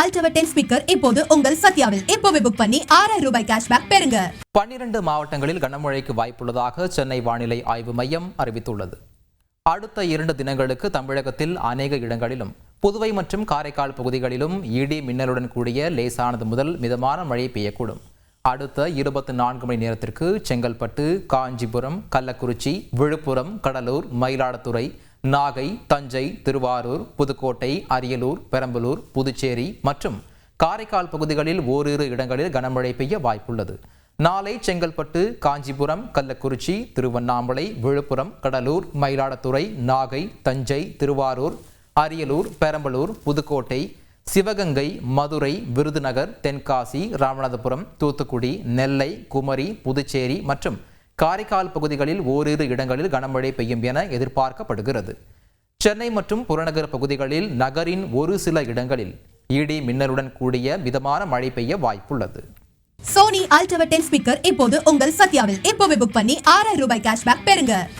Ultra 10 speaker இப்போது உங்கள் சத்யாவில் இப்போவே புக் பண்ணி 6000 ரூபாய் கேஷ்பேக் பெறுங்க. 12 மாவட்டங்களில் கனமழைக்கு வாய்ப்புள்ளதாக சென்னை வானிலை ஆய்வு மையம் அறிவித்துள்ளது. அடுத்த 2 தினங்களுக்கு தமிழகத்தில் அநேக இடங்களிலும் புதுவை மற்றும் காரைக்கால் பகுதிகளிலும் இடி மின்னலுடன் கூடிய லேசானது முதல் மிதமான மழை பெய்யக்கூடும். அடுத்த 24 மணி நேரத்திற்கு செங்கல்பட்டு, காஞ்சிபுரம், கள்ளக்குறிச்சி, விழுப்புரம், கடலூர், மயிலாடுதுறை, நாகை, தஞ்சை, திருவாரூர், புதுக்கோட்டை, அரியலூர், பெரம்பலூர், புதுச்சேரி மற்றும் காரைக்கால் பகுதிகளில் ஓரிரு இடங்களில் கனமழை பெய்ய வாய்ப்புள்ளது. நாளை செங்கல்பட்டு, காஞ்சிபுரம், கள்ளக்குறிச்சி, திருவண்ணாமலை, விழுப்புரம், கடலூர், மயிலாடுதுறை, நாகை, தஞ்சை, திருவாரூர், அரியலூர், பெரம்பலூர், புதுக்கோட்டை, சிவகங்கை, மதுரை, விருதுநகர், தென்காசி, ராமநாதபுரம், தூத்துக்குடி, நெல்லை, குமரி, புதுச்சேரி மற்றும் காரைக்கால் பகுதிகளில் ஓரிரு இடங்களில் கனமழை பெய்யும் என எதிர்பார்க்கப்படுகிறது. சென்னை மற்றும் புறநகர் பகுதிகளில் நகரின் ஒரு சில இடங்களில் இடி மின்னலுடன் கூடிய மிதமான மழை பெய்ய வாய்ப்புள்ளது. சோனி Ultra 10 ஸ்பீக்கர் இப்போது உங்கள் சத்யாவில் இப்போவே புக் பண்ணி 6000 ரூபாய் கேஷ்பேக் பெறுங்க.